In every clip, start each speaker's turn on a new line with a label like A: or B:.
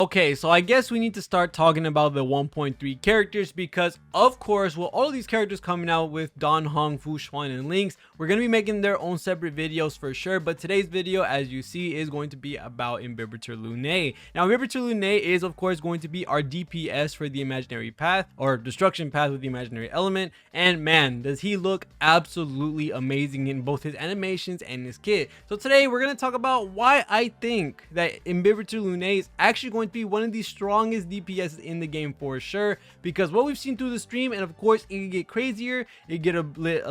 A: Okay, so I guess we need to start talking about the 1.3 characters because, of course, with all of these characters coming out with Dan Heng, Fu Xuan, and Lynx, we're going to be making their own separate videos for sure. But today's video, as you see, is going to be about Imbibitor Lunae. Now, Imbibitor Lunae is, of course, going to be our DPS for the imaginary path, or destruction path with the imaginary element. And man, does he look absolutely amazing in both his animations and his kit. So today, we're going to talk about why I think that Imbibitor Lunae is actually going to be one of the strongest DPS in the game for sure, because what we've seen through the stream, and of course it can get crazier, it get a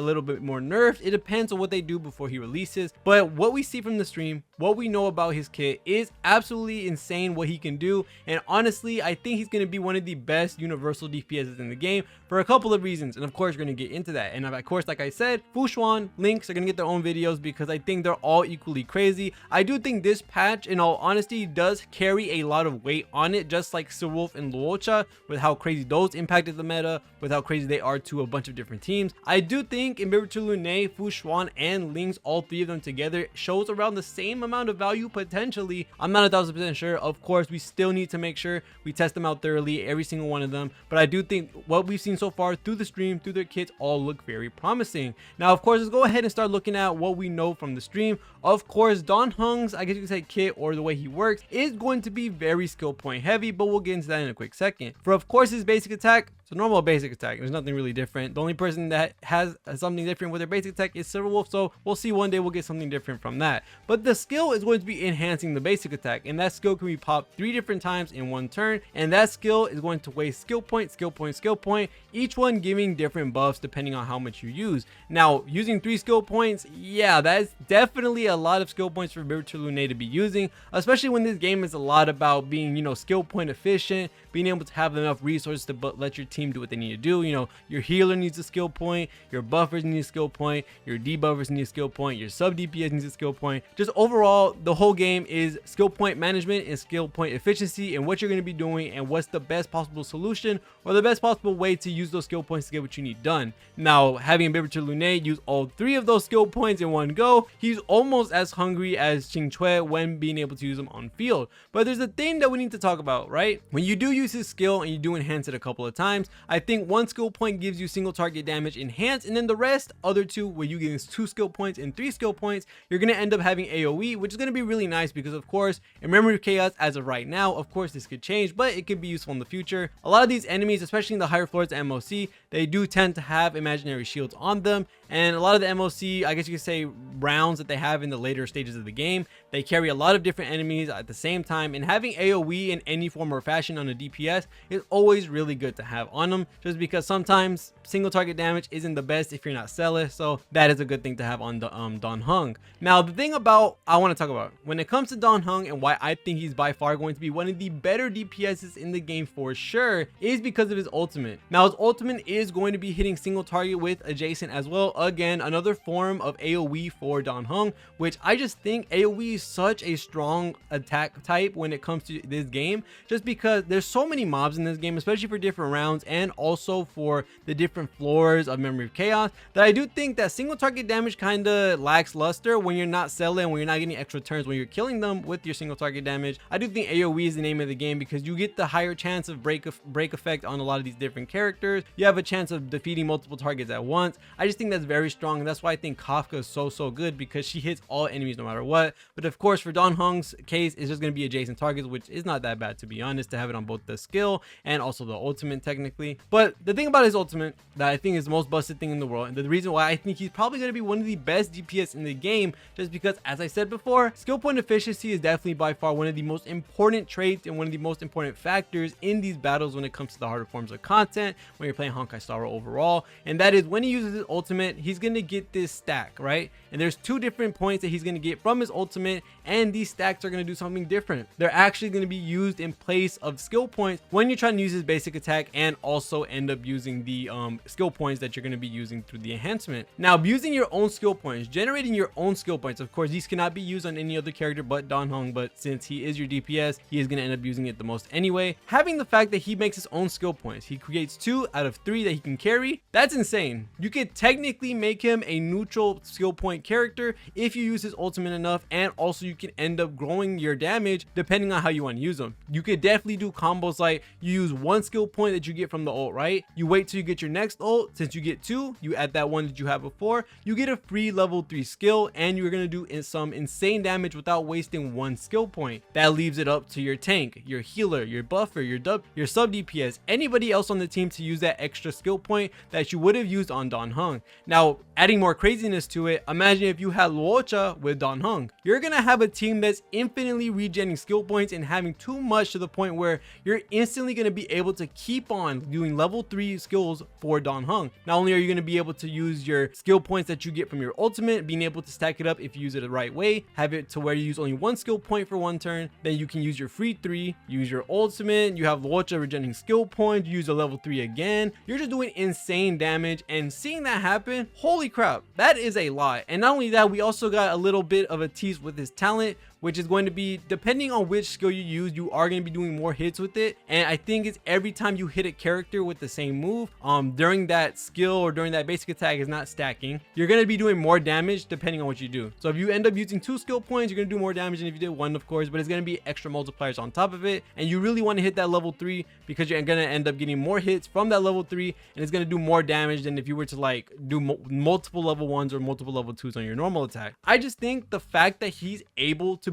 A: little bit more nerfed, it depends on what they do before he releases, but what we see from the stream, what we know about his kit is absolutely insane what he can do. And honestly, I think he's going to be one of the best universal DPSs in the game for a couple of reasons, and of course we're going to get into that. And of course, like I said, Fu Xuan, Lynx are going to get their own videos because I think they're all equally crazy. I do think this patch, in all honesty, does carry a lot of weight on it, just like Wolf and Luocha, with how crazy those impacted the meta, with how crazy they are to a bunch of different teams. I do think Imbibitor Lunae, Fu Xuan, and Lynx, all three of them together, shows around the same amount of value potentially. I'm not 1000% sure. Of course, we still need to make sure we test them out thoroughly, every single one of them, but I do think what we've seen so far through the stream, through their kits, all look very promising. Now, of course, let's go ahead and start looking at what we know from the stream. Of course, Dan Heng's, I guess you could say, kit, or the way he works, is going to be very skill point heavy, but we'll get into that in a quick second. For, of course, his basic attack, it's a normal basic attack. There's nothing really different. The only person that has something different with their basic attack is Wolf, so we'll see one day we'll get something different from that. But the skill is going to be enhancing the basic attack, and that skill can be popped 3 different times in one turn, and that skill is going to waste skill point, skill point, skill point, each one giving different buffs depending on how much you use. Now, using 3 skill points, yeah, that's definitely a lot of skill points for Imbibitor Lunae to be using, especially when this game is a lot about being, you know, skill point efficient, being able to have enough resources to let your team do what they need to do. You know, your healer needs a skill point, your buffers need a skill point, your debuffers need a skill point, your sub DPS needs a skill point. Just overall, the whole game is skill point management and skill point efficiency, and what you're going to be doing and what's the best possible solution or the best possible way to use those skill points to get what you need done. Now, having Imbibitor Lunae use all 3 of those skill points in one go, he's almost as hungry as Qing Chui when being able to use them on field. But there's a thing that we need to talk about, right? When you do use his skill and you do enhance it a couple of times, I think 1 skill point gives you single target damage enhanced, and then the rest, other 2, where you get 2 skill points and 3 skill points, you're going to end up having AoE, which is going to be really nice because, of course, in Memory of Chaos, as of right now, of course, this could change, but it could be useful in the future. A lot of these enemies, especially in the higher floors of MOC, they do tend to have imaginary shields on them, and a lot of the MOC, I guess you could say, rounds that they have in the later stages of the game, they carry a lot of different enemies at the same time, and having AoE in any form or fashion on a DPS is always really good to have on them, just because sometimes single target damage isn't the best if you're not Celis, so that is a good thing to have on the Dan Heng. Now, the thing about I want to talk about when it comes to Dan Heng and why I think he's by far going to be one of the better DPSs in the game for sure is because of his ultimate. Now, his ultimate is going to be hitting single target with adjacent as well. Again, another form of AoE for Dan Heng, which I just think AoE is such a strong attack type when it comes to this game, just because there's so many mobs in this game, especially for different rounds and also for the different floors of Memory of Chaos, that I do think that single target damage kind of lacks luster when you're not selling, when you're not getting extra turns when you're killing them with your single target damage. I do think AoE is the name of the game because you get the higher chance of break effect on a lot of these different characters. You have a chance of defeating multiple targets at once. I just think that's very strong, and that's why I think Kafka is so good, because she hits all enemies no matter what. But of course, for Dan Heng's case, it's just going to be adjacent targets, which is not that bad, to be honest, to have it on both the skill and also the ultimate technically. But the thing about his ultimate that I think is the most busted thing in the world, and the reason why I think he's probably going to be one of the best DPS in the game, just because, as I said before, skill point efficiency is definitely by far one of the most important traits and one of the most important factors in these battles when it comes to the harder forms of content when you're playing Honkai Star Rail overall. And that is when he uses his ultimate, he's going to get this stack, right? And there's 2 different points that he's going to get from his ultimate, and these stacks are going to do something different. They're actually going to be used in place of skill points when you're trying to use his basic attack and also end up using the skill points that you're going to be using through the enhancement. Now, using your own skill points, generating your own skill points, of course these cannot be used on any other character but Dan Heng, but since he is your DPS, he is going to end up using it the most anyway. Having the fact that he makes his own skill points, he creates 2 out of 3 that he can carry, that's insane. You could technically make him a neutral skill point character if you use his ultimate enough, and also you can end up growing your damage depending on how you want to use them. You could definitely do combos like you use 1 skill point that you get from the ult, right? You wait till you get your next ult. Since you get 2, you add that 1 that you have before, you get a free level 3 skill, and you're going to do some insane damage without wasting 1 skill point. That leaves it up to your tank, your healer, your buffer, your sub DPS, anybody else on the team to use that extra skill point that you would have used on Dan Heng. Now, adding more craziness to it, imagine if you had Luocha with Dan Heng. You're gonna have a team that's infinitely regenerating skill points and having too much to the point where you're instantly gonna be able to keep on doing level 3 skills for Dan Heng. Not only are you gonna be able to use your skill points that you get from your ultimate, being able to stack it up if you use it the right way, have it to where you use only 1 skill point for 1 turn, then you can use your free 3, use your ultimate, you have Luocha regenerating skill points, use a level 3 again. You're just doing insane damage, and seeing that happen, holy crap, that is a lot. And not only that, we also got a little bit of a tease with his talent, which is going to be, depending on which skill you use, you are going to be doing more hits with it. And I think it's every time you hit a character with the same move, during that skill or during that basic attack is not stacking, you're going to be doing more damage depending on what you do. So if you end up using 2 skill points, you're going to do more damage than if you did 1, of course, but it's going to be extra multipliers on top of it. And you really want to hit that level 3 because you're going to end up getting more hits from that level 3, and it's going to do more damage than if you were to like do multiple level 1s or multiple level 2s on your normal attack. I just think the fact that he's able to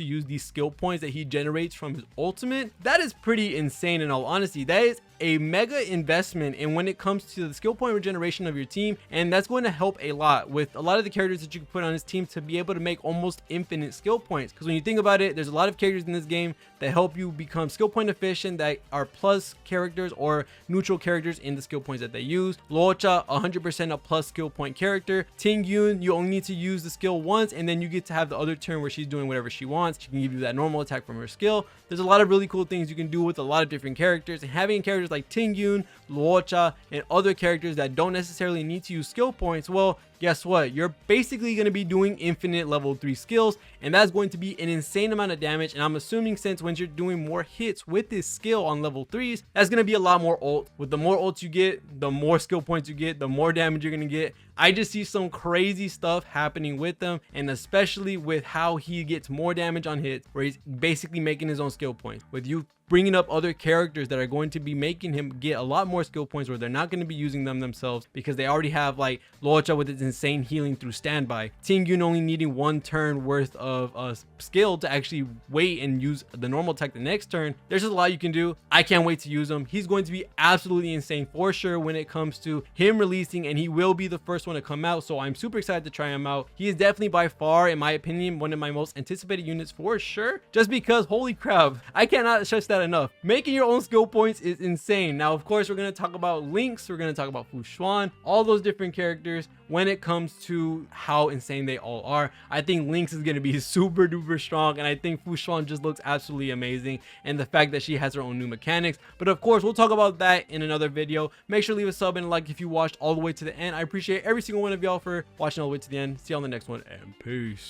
A: use these skill points that he generates from his ultimate, that is pretty insane. In all honesty, that is a mega investment in when it comes to the skill point regeneration of your team, and that's going to help a lot with a lot of the characters that you can put on his team to be able to make almost infinite skill points. Because when you think about it, there's a lot of characters in this game that help you become skill point efficient, that are plus characters or neutral characters in the skill points that they use. Luocha, 100% a plus skill point character. Ting Yun, you only need to use the skill once, and then you get to have the other turn where she's doing whatever she wants. She can give you that normal attack from her skill. There's a lot of really cool things you can do with a lot of different characters, and having characters like Ting Yun, Luocha, and other characters that don't necessarily need to use skill points, well, guess what? You're basically going to be doing infinite level 3 skills, and that's going to be an insane amount of damage. And I'm assuming since when you're doing more hits with this skill on level 3s, that's going to be a lot more ult. With the more ults you get, the more skill points you get, the more damage you're going to get. I just see some crazy stuff happening with them, and especially with how he gets more damage on hits, where he's basically making his own skill points. With you bringing up other characters that are going to be making him get a lot more skill points, where they're not going to be using them themselves because they already have like Luocha with its insane healing through standby, Ting Yun only needing 1 turn worth of skill to actually wait and use the normal attack the next turn. There's just a lot you can do. I can't wait to use him. He's going to be absolutely insane for sure when it comes to him releasing, and he will be the first one to come out, so I'm super excited to try him out. He is definitely by far, in my opinion, one of my most anticipated units for sure, just because holy crap, I cannot stress that enough. Making your own skill points is insane. Now, of course, we're going to talk about Lynx, we're going to talk about Fu Xuan, all those different characters when it comes to how insane they all are. I think Lynx is going to be super duper strong, and I think Fu Xuan just looks absolutely amazing, and the fact that she has her own new mechanics. But of course, we'll talk about that in another video. Make sure to leave a sub and a like if you watched all the way to the end. I appreciate every single one of y'all for watching all the way to the end. See you on the next one, and peace.